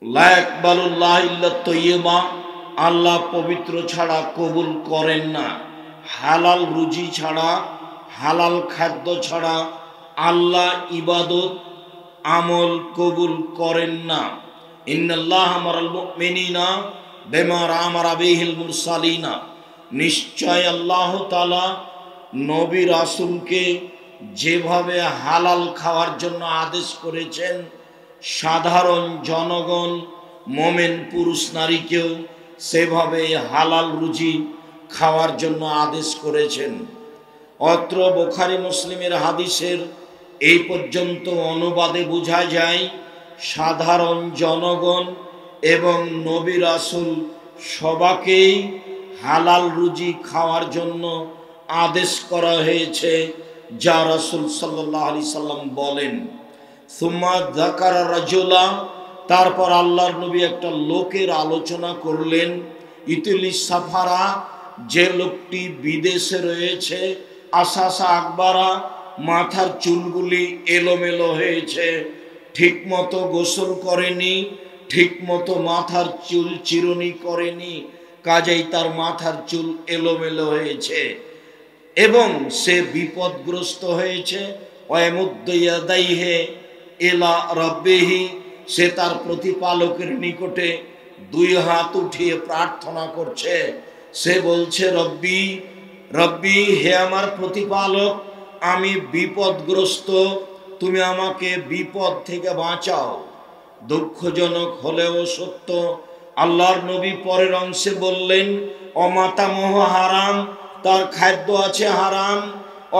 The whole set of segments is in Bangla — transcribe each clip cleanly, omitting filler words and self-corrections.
লা ইয়াকবালুল্লাহু ইল্লা তাইয়্যিবা, আল্লাহ পবিত্র ছাড়া কবুল করেন না। হালাল রুজি ছাড়া, হালাল খাদ্য ছাড়া আল্লাহ ইবাদত আমল কবুল করেন না। ইন্নাল্লাহ আমারাল মুমিনিনা বিমা আমারা বিহিল মুরসালিনা, নিশ্চয় আল্লাহ তাআলা নবী রাসূলকে যেভাবে হালাল খাওয়ার জন্য আদেশ করেছেন, সাধারণ জনগণ মোমেন পুরুষ নারীকেও সেভাবে হালাল রুজি খাওয়ার জন্য আদেশ করেছেন। অত্র বুখারী মুসলিমের হাদিসের এই পর্যন্ত অনুবাদে বোঝা যায় সাধারণ জনগণ এবং নবী রাসূল সবাইকেই হালাল রুজি খাওয়ার জন্য আদেশ করা হয়েছে, যা রাসূল সাল্লাল্লাহু আলাইহি সাল্লাম বলেন। সুম্মা যাকারা রাজুলা, তারপর আল্লাহর নবী একটা লোকের আলোচনা করলেন। ইতিলি সাফারা, যে লোকটি বিদেশে রয়েছে, আসাসা আকবারা, মাথার চুলগুলি এলোমেলো হয়েছে, ঠিকমতো গোসল করেনি, ঠিকমতো মাথার চুল চিরুনি করেনি, কাজেই তার মাথার চুল এলোমেলো হয়েছে এবং সে বিপদগ্রস্ত হয়েছে। ওয়ামুদ্দাইহে ইলা রাব্বিহি, সে তার প্রতিপালকের নিকটে দুই হাত উঠিয়ে প্রার্থনা করছে। সে বলছে, রব্বি রব্বি, হে আমার প্রতিপালক, আমি বিপদগ্রস্ত, তুমি আমাকে বিপদ থেকে বাঁচাও। দুঃখজনক হলেও সত্য, আল্লাহর নবী পরের অংশে বললেন, অমাতামহ হারাম, তার খাদ্য আছে হারাম,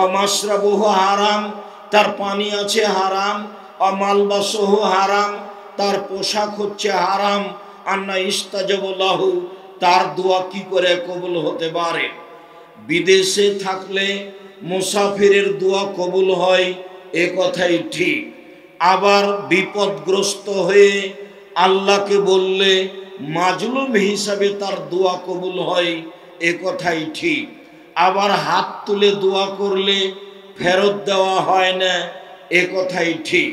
অমাশরাবুহ হারাম, তার পানি আছে হারাম, অমালবাসহ হারাম, তার পোশাক হচ্ছে হারাম। আন্না ইস্তাজাবু লাহু, তার দোয়া কি করে কবুল হতে পারে? বিদেশে থাকলে মুসাফিরের দোয়া কবুল হয়, এ কথাই ঠিক। আবার বিপদগ্রস্ত হয়ে আল্লাহকে বললে মাজলুম হিসাবে তার দোয়া কবুল হয়, এ কথাই ঠিক। আবার হাত তুলে দোয়া করলে ফেরত দেওয়া হয় না, এ কথাই ঠিক।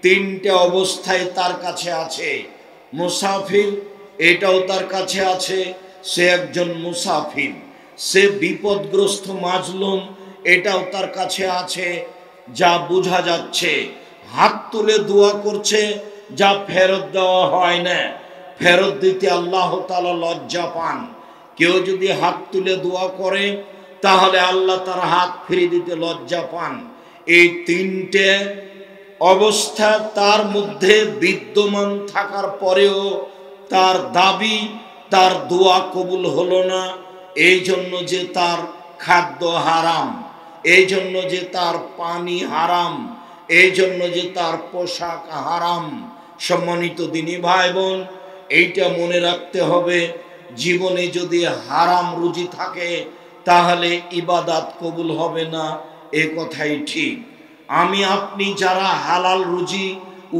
তিনটে অবস্থায় তার কাছে আছে। মুসাফির, এটাও তার কাছে আছে, সে একজন মুসাফির। সে বিপদগ্রস্ত মাজলুম, এটাও তার কাছে আছে, যা বোঝা যাচ্ছে। হাত তুলে দোয়া করছে, যা ফেরত দেওয়া হয় না, ফেরত দিতে আল্লাহ তাআলা লজ্জা পান। কেউ যদি হাত তুলে দোয়া করে তাহলে আল্লাহ তার হাত ফিরিয়ে দিতে লজ্জা পান। এই তিনটে অবস্থা তার মধ্যে বিদ্যমান থাকার পরেও তার দাবি, তার দোয়া কবুল হলো না, এই জন্য যে তার খাদ্য হারাম, এই জন্য যে তার পানি হারাম, এই জন্য যে তার পোশাক হারাম। সম্মানিত দিনী ভাই বোন, এইটা মনে রাখতে হবে, জীবনে যদি হারাম রুজি থাকে তাহলে ইবাদত কবুল হবে না, এ কথাই ঠিক। আমি আপনি যারা হালাল রুজি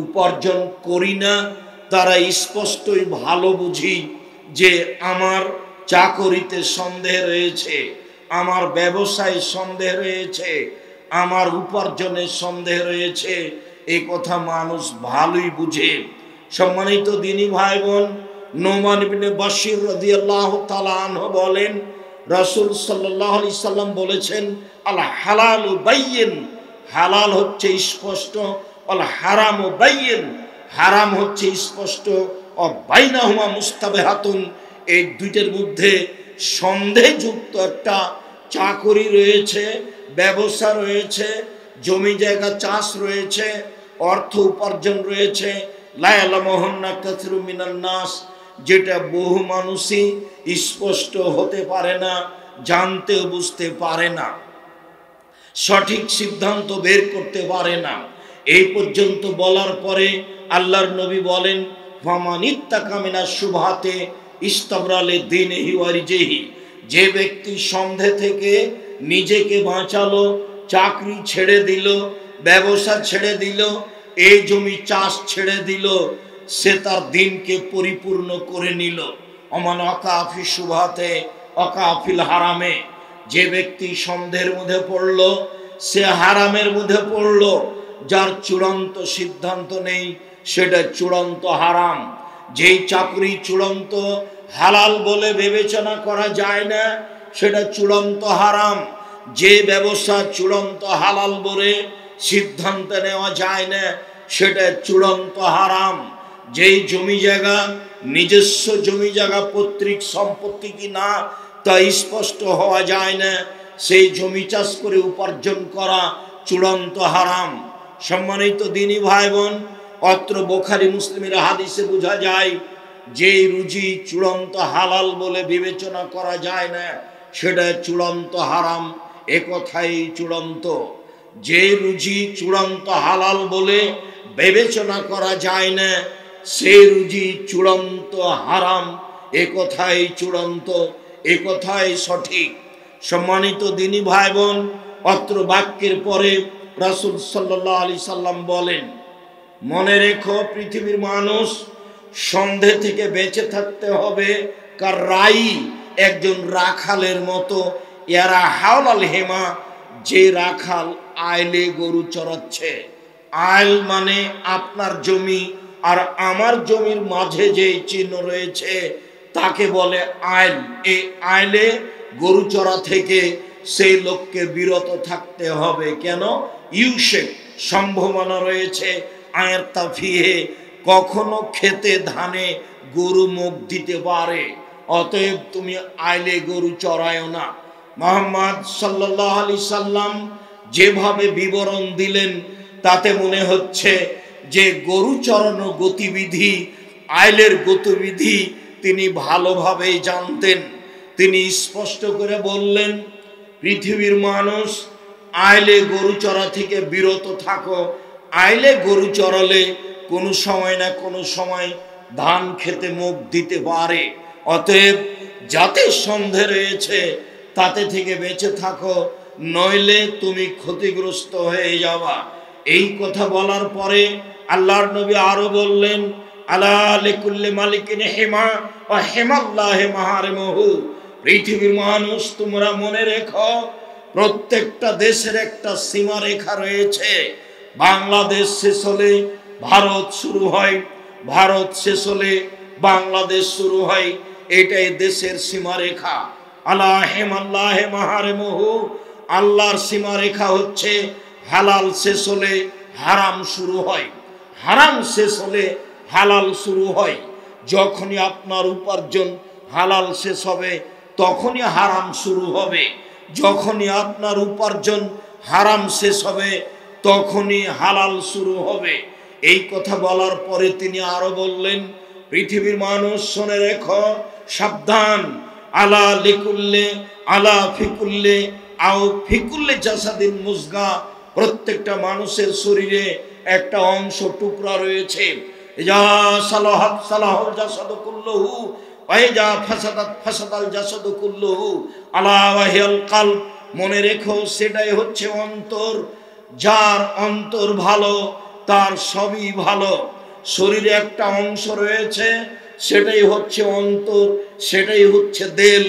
উপার্জন করি না, তারা স্পষ্টই ভালো বুঝি যে আমার চাকরিতে সন্দেহ রয়েছে, আমার ব্যবসায় সন্দেহ রয়েছে, আমার উপার্জনের সন্দেহ রয়েছে, এই কথা মানুষ ভালোই বুঝে। সম্মানিত দিনী ভাই বোন, নোমান ইবনে বাশির রাদিয়াল্লাহু তাআলা আনহু বলেন, রাসূল সাল্লাল্লাহু আলাইহি সাল্লাম বলেছেন, আল হালালু বাইয়িন, হালাল হচ্ছে স্পষ্ট, আল হারামু বাইয়িন, হারাম হচ্ছে স্পষ্ট, ও বাইনাহুমা মুস্তাবিহাতুন, এই দুইটার মধ্যে সন্দেহযুক্ত একটা চাকরি রয়েছে, ব্যবসা রয়েছে, জমি জায়গা চাষ রয়েছে, অর্থ উপার্জন রয়েছে। লা ইয়ালামুহুন্না কাসীরুম মিনান নাস, যেটা বহু মানুষই স্পষ্ট হতে পারে না, জানতে বুঝতে পারে না, সঠিক সিদ্ধান্ত বের করতে পারে না। এই পর্যন্ত বলার পরে আল্লাহর নবী বলেন, ফামানিত্তাকা মিনাশ শুবহাতে ইস্তাবরা লিদ্দীনিহি ওয়া ইরজিহি, যে ব্যক্তি সন্দেহ থেকে নিজেকে বাঁচালো, চাকরি ছেড়ে দিল, ব্যবসা ছেড়ে দিল, এই জমি চাষ ছেড়ে দিল, সে তার দিনকে পরিপূর্ণ করে নিল। অমান ওয়াকাফি শুবহাতে ওয়াকাফিল হারামে, যে ব্যক্তি সন্দেহের মধ্যে পড়ল, সে হারামের মধ্যে পড়ল, যার চূড়ান্ত সিদ্ধান্ত নেই, সেটা চূড়ান্ত হারাম। যেই চাকরি চূড়ান্ত হালাল বলে বিবেচনা করা যায় না সেটা চূড়ান্ত হারাম। যে ব্যবসা চূড়ান্ত হালাল বলে সিদ্ধান্ত নেওয়া যায় না সেটা চূড়ান্ত হারাম। যেই জমি জায়গা নিজস্ব জমি জায়গা পৈতৃক সম্পত্তি কি না তা স্পষ্ট হওয়া যায় না, সেই জমি চাষ করে উপার্জন করা চূড়ান্ত হারাম। সম্মানিত দিনী ভাই বোন, অত্র বুখারী মুসলিমের হাদিসে বোঝা যায় যে রুজি চূড়ান্ত হালাল বলে বিবেচনা করা যায় না সেটা চূড়ান্ত হারাম। এ কথাই চূড়ান্ত। যে রুজি চূড়ান্ত হালাল বলে বিবেচনা করা যায় না সেই রুজি চূড়ান্ত হারাম। এ কথাই চূড়ান্ত, এ কথাই সঠিক। সম্মানিত দিনী ভাই বোন, অত্র বাক্যের পরে রাসূল সাল্লাল্লাহু আলাইহি সাল্লাম বলেন, মনে রেখো পৃথিবীর মানুষ সন্ধে থেকে বেঁচে থাকতে হবে কার রাই একজন রাখালের মতো। এরা হাওলাল হেমা, যে রাখাল আইলে গরু চড়াচ্ছে। আইল মানে আপনার জমি আর আমার জমির মাঝে যে চিহ্ন রয়েছে তাকে বলে আইল। এই আইলে গরু চড়া থেকে সেই লোককে বিরত থাকতে হবে। কেন? ইউসেক সম্ভাবনা রয়েছে আয়ের তাফিহে, কখনো খেতে ধানে গরু মুখ দিতে পারে, অতএব তুমি আইলে গরু চড়ায়ও না। মুহাম্মদ সাল্লাল্লাহু আলাইহি সাল্লাম যেভাবে বিবরণ দিলেন তাতে মনে হচ্ছে যে গরু চড়ানো গতিবিধি, আইলের গতিবিধি তিনি ভালোভাবেই জানতেন। তিনি স্পষ্ট করে বললেন, পৃথিবীর মানুষ আইলে গরু চড়া থেকে বিরত থাকো। আইলে গরু চড়ালে কোনো সময় না কোনো সময় ধান খেতে মুখ দিতে পারে, অতএব যাতে সন্ধে রয়েছে তাতে থেকে বেঁচে থাকো, নইলে তুমি ক্ষতিগ্রস্ত হয়ে যাবা। এই কথা বলার পরে আল্লাহর নবী আরো বললেন, আলা লিকুল্লি মালিকিন হিমা ওয়া হিমাল্লাহি মাহারিমুহু। পৃথিবীর মানুষ তোমরা মনে রেখো প্রত্যেকটা দেশের একটা সীমা রেখা রয়েছে। বাংলাদেশ শেষ হলে ভারত শুরু হয়, ভারত শেষ হলে বাংলাদেশ শুরু হয়, এটাই দেশের সীমারেখা। আলা হিমাল্লাহি মাহারিমুহু, আল্লাহর সীমারেখা হচ্ছে হালাল শেষ হলে হারাম শুরু হয়, হারাম শেষ হলে হালাল শুরু হয়। যখনই আপনার উপার্জন হালাল শেষ হবে তখনই হারাম শুরু হবে, যখনই আপনার উপার্জন হারাম শেষ হবে তখনই হালাল শুরু হবে। এই কথা বলার পরে তিনি আরো বললেন, পৃথিবীর মানুষ শুনে রেখো, সাবধান, আলা লিকুল্লে আলা ফিকুল্লে আও ফিকুল্লে জাসাদিন মুজগা। প্রত্যেকটা মানুষের শরীরে একটা অংশ টুকরা রয়েছে। ইজা সালাহাত সালাহুল জাসাদু কুল্লুহু ওয়া ইজা ফাসাদাত ফাসাদাল জাসাদু কুল্লুহু আলা ওয়াহিয়াল কলব। মনে রেখো সেটাই হচ্ছে অন্তর। যার অন্তর ভালো তার সবই ভালো। শরীরে একটা অংশ রয়েছে সেটাই হচ্ছে অন্তর, সেটাই হচ্ছে দিল।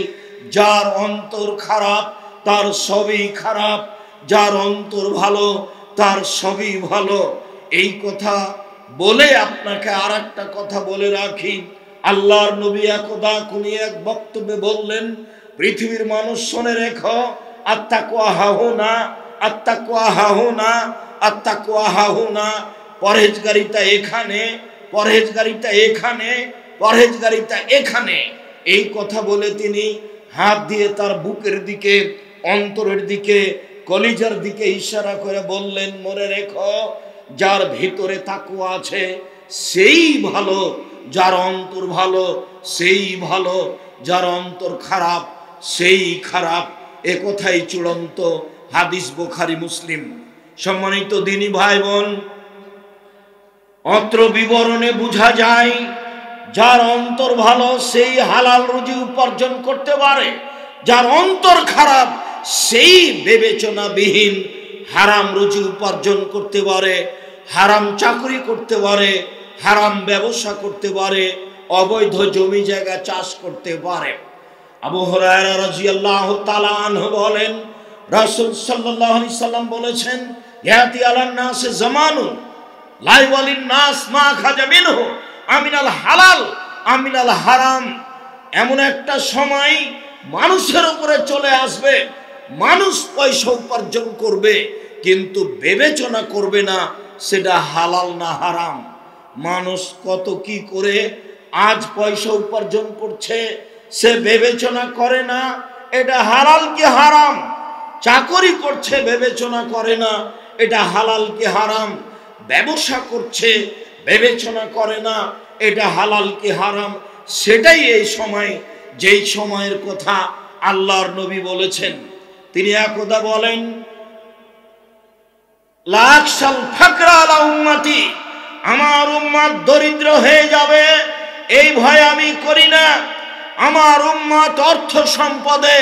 যার অন্তর খারাপ তার সবই খারাপ, যার অন্তর ভালো তার সবই ভালো। এই কথা বলে আপনাকে আর একটা কথা বলে রাখি, আল্লাহর নবী একদা কোন এক বক্তব্যে বললেন, পৃথিবীর মানুষ শুনে রেখো, আত্তাকওয়া হাহুনা, আত্তাকওয়া হাহুনা, আত্তাকওয়া হাহুনা। পরহেজগারিতা এখানে, পরহেজগারিতা এখানে, পরহেজগারিতা এখানে। এই কথা বলে তিনি হাত দিয়ে তার বুকের দিকে, অন্তরের দিকে, কলিজার দিকে ইশারা করে বললেন, মনে রেখো যার ভিতরে তাকওয়া আছে সেই ভালো, যার অন্তর ভালো সেই ভালো, যার অন্তর খারাপ সেই খারাপ। এ কথাই চূড়ান্ত। হাদিস বুখারী মুসলিম। সম্মানিত দিনী ভাই বোন, অত্র বিবরণে বোঝা যায় যার অন্তর ভালো সেই হালাল রুজি উপার্জন করতে পারে, যার অন্তর খারাপ সেই বিবেচনাবিহীন হারাম রুজি উপার্জন করতে পারে, হারাম চাকরি করতে পারে, হারাম ব্যবসা করতে পারে, অবৈধ জমি জায়গা চাষ করতে পারে। আবু হুরায়রা রাদিয়াল্লাহু তাআলা আনহু বলেন, রাসূল সাল্লাল্লাহু আলাইহি সাল্লাম বলেছেন, ইয়াতি আলান নাস জামানুন লা ওয়ালিন নাস মা খাজা মিনহু আমিনাল হালাল আমিনাল হারাম। এমন একটা সময় মানুষের উপরে চলে আসবে, মানুষ পয়সা উপার্জন করবে কিন্তু বিবেচনা করবে না সেটা হালাল না হারাম। মানুষ কত কি করে আজ পয়সা উপার্জন করছে, সে বিবেচনা করে না এটা হালাল কি হারাম। চাকরি করছে বিবেচনা করে না এটা হালাল কি হারাম। ব্যবসা করছে বিবেচনা করে না এটা হালাল কি হারাম। সেটাই এই সময়, যেই সময়ের কথা আল্লাহর নবী বলেছেন। তিনি একদা বলেন, লাকসাল ফাকরা আলা উম্মতি, আমার উম্মত দরিদ্র হয়ে যাবে এই ভয় আমি করি না। আমার উম্মত অর্থ সম্পদে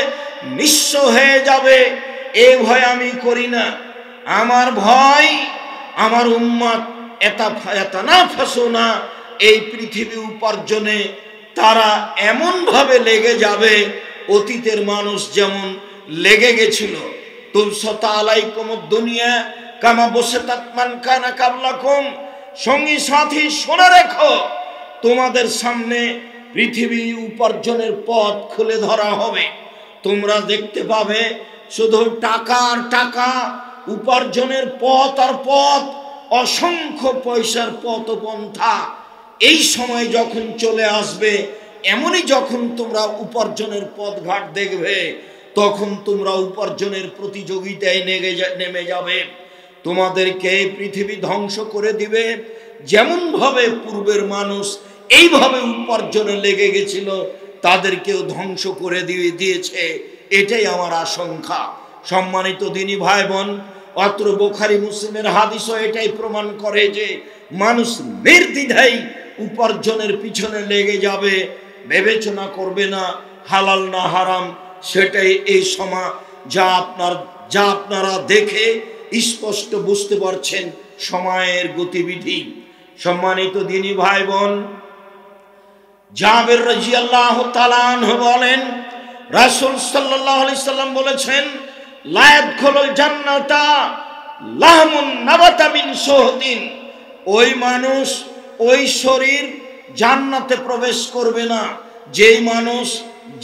নিঃস্ব হয়ে যাবে এই ভয় আমি করি না। আমার ভয় আমার উম্মত এতানাফাসুনা, এই পৃথিবী উপার্জনে তারা এমন ভাবে লেগে যাবে অতীতের মানুষ যেমন লেগে গেছিল। তুলসতা আলাইকুম দুনিয়া কামা বসাতাত মান কানা কাবলাকুম। সঙ্গী সাথী শুনে রেখো, তোমাদের সামনে পৃথিবী উপার্জনের পথ খুলে ধরা হবে। তোমরা দেখতে পাবে শুধু টাকা আর টাকা, উপার্জনের পথ আর পথ, অসংখ্য পয়সার পথ পন্থা। এই সময় যখন চলে আসবে, এমনই যখন তোমরা উপার্জনের পথ ঘাট দেখবে, তখন তোমরা উপার্জনের প্রতিযোগিতায় নেমে যাবে। তোমাদেরকে পৃথিবী ধ্বংস করে দিবে। যেমন ভাবে পূর্বের মানুষ এইভাবে উপার্জনে লেগে গেছিল, তাদেরকেও ধ্বংস করে দিয়েছে, এটাই আমার আশঙ্কা। সম্মানিত দিনী ভাই বোন, অত্র বুখারী মুসলিমের হাদিসও এটাই প্রমাণ করে যে মানুষ নির্দ্বিধায় উপার্জনের পিছনে লেগে যাবে, বিবেচনা করবে না হালাল না হারাম। সেটাই এই সময় যা আপনারা দেখে স্পষ্ট বুঝতে পারছেন সময়ের গতিবিধি। সম্মানিত দিনী ভাই বোন, জাবের রাদিয়াল্লাহু তাআলা আনহু বলেন, রাসূল সাল্লাল্লাহু আলাইহি সাল্লাম বলেছেন, লা ইয়াদখুলুল জান্নাতা লাহমুন নাবাতা মিন সুহদিন। ওই মানুষ, ওই শরীর জান্নাতে প্রবেশ করবে না যেই মানুষ,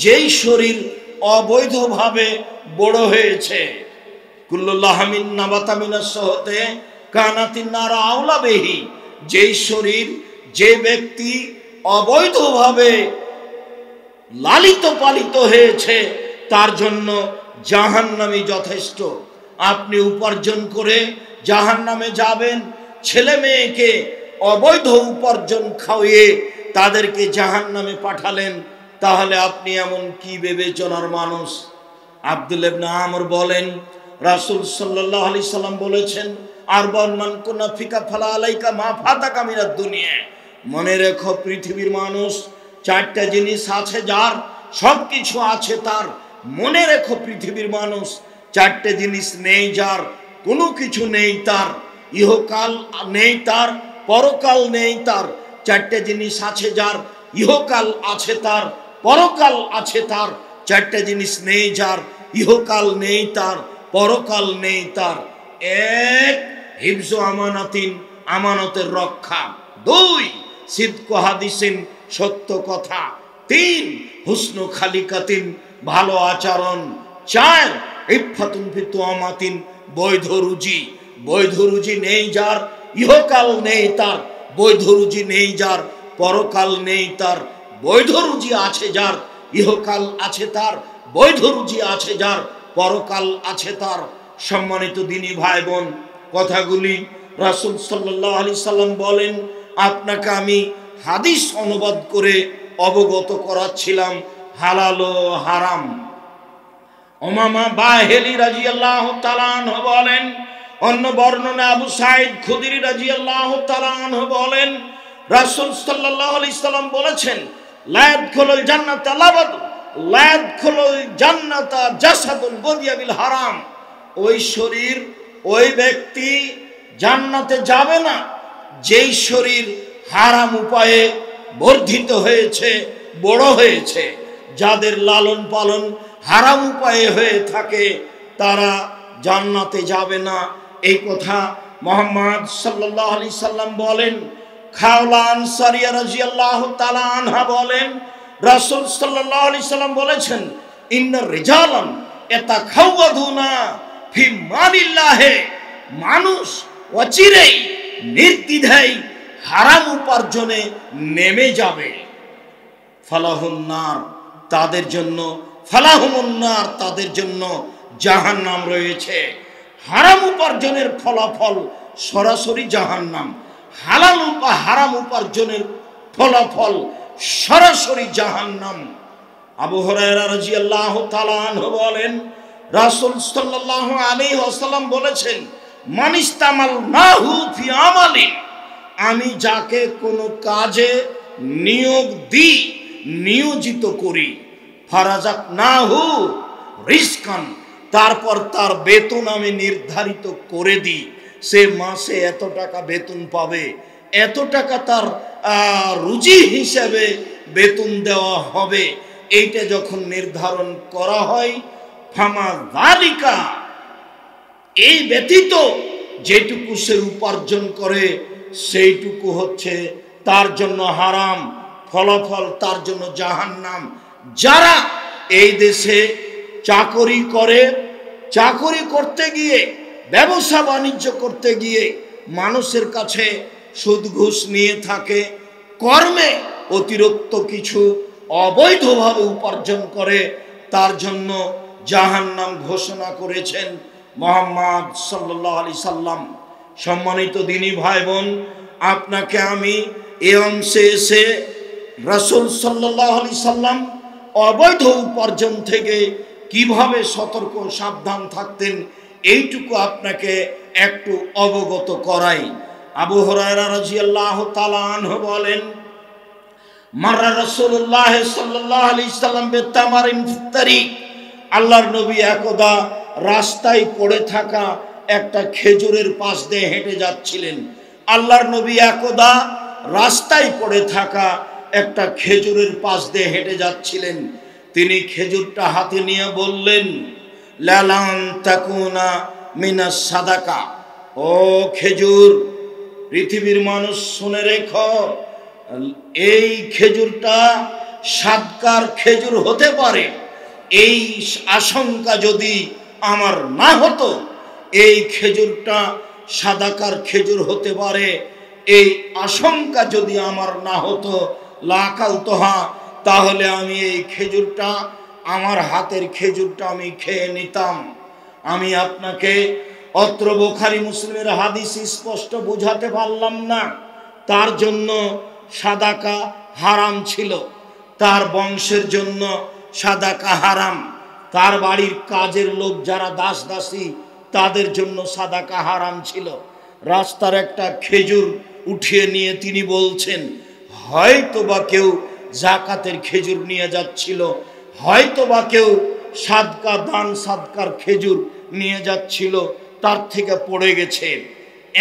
যেই শরীর অবৈধভাবে বড় হয়েছে। কুল্লু লাহমিন নাবাতা মিনাস সুহতে কানাতিন নারা আওলা বিহি। যেই শরীর, যে ব্যক্তি অবৈধভাবে লালিত পালিত হয়েছে তার জন্য জাহান্নামী যথেষ্ট। আপনি উপার্জন করে জাহান্নামে যাবেন, ছেলে মেয়েকে অবৈধ উপার্জন খাওয়িয়ে তাদেরকে জাহান্নামে পাঠালেন, তাহলে আপনি এমন কি বিবেচনার মানুষ। আব্দুল্লাহ ইবনে আমর বলেন, রাসূল সাল্লাল্লাহু আলাইহি সাল্লাম বলেছেন, আরবান মান কুনা ফিকা ফালা আলাইকা মা ফাতাকা মিনাদ দুনিয়া। মনে রেখো পৃথিবীর মানুষ, চারটা জিনিস আছে যার, সবকিছু আছে তার। মনে রেখো পৃথিবীর মানুষ, চারটে জিনিস নেই যার, কোনো কিছু নেই তার। ইহকাল নেই তার, পরকাল নেই তার। চারটে জিনিস আছে যার, ইহকাল আছে তার, পরকাল আছে তার। চারটে জিনিস নেই যার, ইহকাল নেই তার, পরকাল নেই তার। এক, হিফজু আমানাতিন, আমানতের রক্ষা। দুই, সিদকু হাদিসিন, সত্য কথা। তিন, হুসনু খালিকাতিন, ভালো আচরণ। চার, ইফাতুন ফি তুআমাতিন, বৈধ রুজি। বৈধ রুজি নেই যার, ইহকাল নেই তার। বৈধ রুজি নেই যার, পরকাল নেই তার। বৈধ রুজি আছে যার, ইহকাল আছে তার। বৈধ রুজি আছে যার, পরকাল আছে তার। সম্মানিত দিনী ভাই বোন, কথাগুলি রাসূল সাল্লাল্লাহু আলাইহি সাল্লাম বলেন, আপনাকে আমি হাদিস অনুবাদ করে অবগত করাচ্ছিলাম হালাল ও হারাম। উমামা বাহিলি রাদিয়াল্লাহু তাআলা আনহু বলেন, অন্য বর্ণনা আবু সাঈদ খুদরি রাদিয়াল্লাহু তাআলা আনহু বলেন, রাসূল সাল্লাল্লাহু আলাইহি সাল্লাম বলেছেন, লা ইয়াদখুলুল জান্নাতা লাবাদ, লা ইয়াদখুলুল জান্নাতা জাসাদুন বুদিয়া বিল হারাম। ওই শরীর, ওই ব্যক্তি জান্নাতে যাবে না যেই শরীর হারাম উপায়ে বর্ধিত হয়েছে, বড় হয়েছে। যাদের লালন পালন হারাম উপায়ে হয়ে থাকে তারা জান্নাতে যাবে না। এই কথা মুহাম্মদ সাল্লাল্লাহু আলাইহি সাল্লাম বলেন। খাওলা আনসারিয়া রাদিয়াল্লাহু তাআলা আনহা বলেন, রাসূল সাল্লাল্লাহু আলাইহি সাল্লাম বলেছেন, ইন্না রিজালান ইয়াতাখাওয়াদুনা ফি মালিল্লাহি, মানুষ অচিরেই নির্দ্বিধায় হারাম উপার্জনে নেমে যাবে। ফালাহুন নার, তাদের জন্য ফালাহুমুন নার, তাদের জন্য জাহান্নাম রয়েছে। হারাম উপার্জনের ফলাফল সরাসরি জাহান্নাম, হারাম উপার্জনের ফলাফল সরাসরি জাহান্নাম। আবু হুরায়রা রাদিয়াল্লাহু তাআলা আনহু বলেন, রাসূল সাল্লাল্লাহু আলাইহি ওয়াসাল্লাম বলেছেন, মানিস্তামালনাহু ফি আমালিন, আমি যাকে কোনো কাজে নিয়োগ দিই, নিয়োজিত করি, ফারাযাকনাহু রিজকান, তারপর তার বেতন আমি নির্ধারিত করে দিই, সে মাসে এত টাকা বেতন পাবে, এত টাকা তার রুজি হিসেবে বেতন দেওয়া হবে। এইটা যখন নির্ধারণ করা হয়, ফামা যালিকা, এই ব্যতীত যেটুকু সে উপার্জন করে সেইটুকু হচ্ছে তার জন্য হারাম, ফলাফল তার জন্য জাহান্নাম। যারা এই দেশে চাকরি করে, চাকরি করতে গিয়ে, ব্যবসা বাণিজ্য করতে গিয়ে মানুষের কাছে সুদ ঘুষ নিয়ে থাকে, কর্মে অতিরিক্ত কিছু অবৈধভাবে উপার্জন করে, তার জন্য জাহান্নাম ঘোষণা করেছেন মুহাম্মদ সাল্লাল্লাহু আলাইহি সাল্লাম। সম্মানিত দিনী ভাই বোন, আপনাকে আমি এই অংশে এসে রাসূল সাল্লাল্লাহু আলাইহি সাল্লাম অবৈধ উপার্জন থেকে কিভাবে সতর্ক সাবধান থাকতেন এইটুকু আপনাকে একটু অবগত করাই। আবু হুরায়রা রাদিয়াল্লাহু তাআলা আনহু বলেন, মাররা রাসূলুল্লাহ সাল্লাল্লাহু আলাইহি সাল্লাম বিতামারিন ফিত্তারিক, আল্লাহর নবী একদা রাস্তায় পড়ে থাকা একটা খেজুরের পাশ দিয়ে হেঁটে যাচ্ছিলেন। আল্লাহর নবী একদা রাস্তায় পড়ে থাকা একটা খেজুরের পাশ দিয়ে হেঁটে যাচ্ছিলেন। তিনি খেজুরটা হাতে নিয়ে বললেন, লালান তাকুনা মিনাস সাদাকা, ও খেজুর, পৃথিবীর মানুষ শুনে রেখো, এই খেজুরটা সাদকার খেজুর হতে পারে। এই আশঙ্কা যদি আমার না হতো, এই খেজুরটা সাদাকার খেজুর হতে পারে, এই আশঙ্কা যদি আমার না হতো, লাকালতহা, তাহলে আমি এই খেজুরটা, আমার হাতের খেজুরটা আমি খেয়ে নিতাম। আমি আপনাকে অত্র বুখারী মুসলিমের হাদিস স্পষ্ট বুঝাতে পারলাম না, তার জন্য সাদাকা হারাম ছিল, তার বংশের জন্য সাদাকা হারাম, তার বাড়ির কাজের লোক যারা দাস দাসী তাদের জন্য সাদাকা হারাম ছিল। রাস্তার একটা খেজুর উঠিয়ে নিয়ে তিনি বলছেন, হয়তো বা কেউ জাকাতের খেজুর নিয়ে যাচ্ছিল, হয়তো বা কেউ সাদকা দান সাদকার খেজুর নিয়ে যাচ্ছিল, তার থেকে পড়ে গেছে,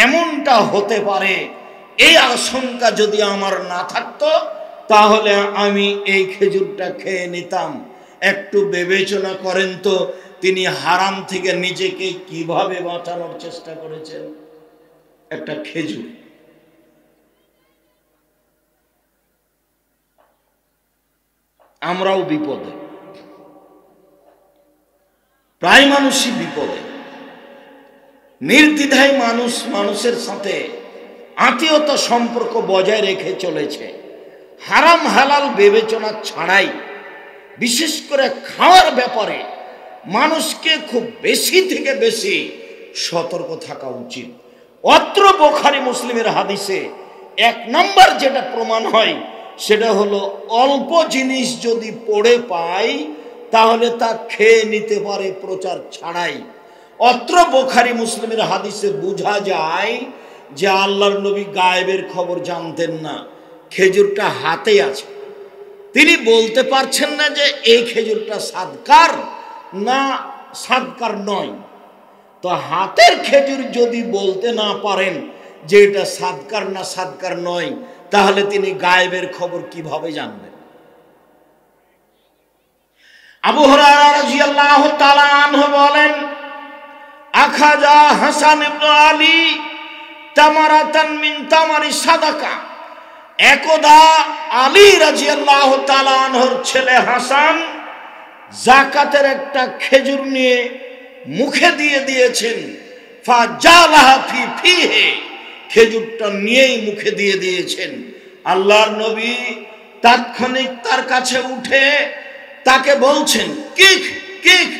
এমনটা হতে পারে। এই আশঙ্কা যদি আমার না থাকতো, তাহলে আমি এই খেজুরটা খেয়ে নিতাম। একটু বিবেচনা করেন তো, তিনি হারাম থেকে নিজেকে কিভাবে বাঁচানোর চেষ্টা করেছেন। একটা খেজুর, আমরাও বিপদে, প্রায় মানুষই বিপদে। নির্দ্বিধায় মানুষ মানুষের সাথে আত্মীয়তা সম্পর্ক বজায় রেখে চলেছে, হারাম হালাল বিবেচনা ছাড়াই। বিশেষ করে খাওয়ার ব্যাপারে মানুষকে খুব বেশি থেকে বেশি সতর্ক থাকা উচিত। অত্র বুখারী মুসলিমের হাদিসে এক নম্বর যেটা প্রমাণ হয়, সেটা হলো অল্প জিনিস যদি পড়ে পাই তাহলে তা খেয়ে নিতে পারে প্রচার ছাড়াই। অত্র বুখারী মুসলিমের হাদিসে বোঝা যায় যে আল্লাহর নবী গায়েবের খবর জানতেন না। খেজুরটা হাতে আছে, তিনি বলতে পারছেন না যে এই খেজুরটা সাদকার না সাদকার নয়। তো হাতের খেজুর যদি বলতে না পারেন যে এটা সাদকার না সাদকার নয়, তাহলে তিনি গায়েবের খবর কিভাবে জানবেন? আবু হুরায়রা রাদিয়াল্লাহু তাআলা আনহু বলেন, আখাযা হাসান ইবনে আলী তামারাতান মিন তামারি সাদাকা একদা আলী রাদিয়াল্লাহু তাআলা আনহুর ছেলে হাসান যাকাতের একটা খেজুর নিয়ে মুখে দিয়ে দিয়েছেন, ফাজালাহা ফি ফিহি, খেজুরটা নিয়েই মুখে দিয়ে দিয়েছেন। আল্লাহর নবী তাৎক্ষণিক তার কাছে উঠে তাকে বলছেন, কিক কিক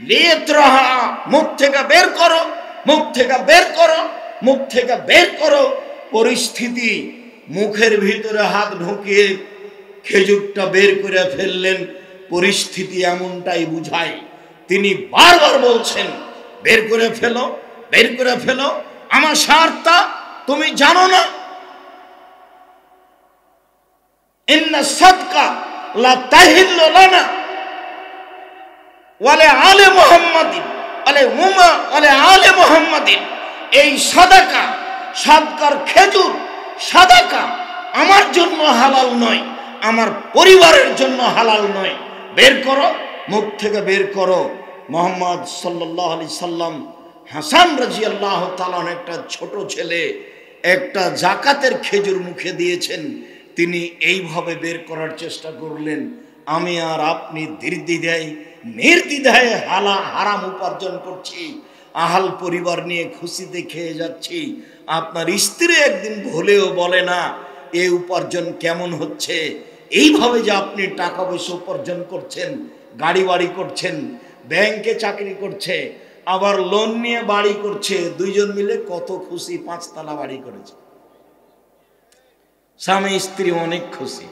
লিয়াতরাহা, মুখ থেকে বের করো, মুখ থেকে বের করো, মুখ থেকে বের করো। পরিস্থিতি, মুখের ভিতরে হাত ঢুকিয়ে খেজুরটা বের করে ফেললেন। পরিস্থিতি এমনটাই বুঝায়। তিনি বারবার বলছেন, বের করে ফেলো, বের করে ফেলো, আমার স্বার্থটা তুমি জানো না? ইন্না সাদকা লা তাহিল্লু লানা ওয়ালে আলে মুহাম্মাদিন আলে উমা আলে আলে মুহাম্মাদিন, এই সাদাকা, সাদকার খেজুর সাদাকা আমার জন্য হালাল নয়, আমার পরিবারের জন্য হালাল নয়। বের করো, মুখ থেকে বের করো। মুহাম্মদ সাল্লাল্লাহু আলাইহি সাল্লাম হাসান রাদিয়াল্লাহু তাআলা একটা ছোট ছেলে একটা যাকাতের খেজুর মুখে দিয়েছেন, তিনি এইভাবে বের করার চেষ্টা করলেন। আমি আর আপনি নির্দ্বিধায় হারাম উপার্জন করছি, আহাল পরিবার নিয়ে খুশিতে খেয়ে যাচ্ছি। আপনার স্ত্রী একদিন ভুলেও বলে না এই উপার্জন কেমন হচ্ছে। এইভাবে যে আপনি টাকা পয়সা উপার্জন করছেন, গাড়ি বাড়ি করছেন, ব্যাংকে চাকরি করছে, আবার লোন নিয়ে বাড়ি করছে, দুইজন মিলে কত খুশি, 5 তলা বাড়ি করেছে, স্বামী স্ত্রী অনেক খুশি।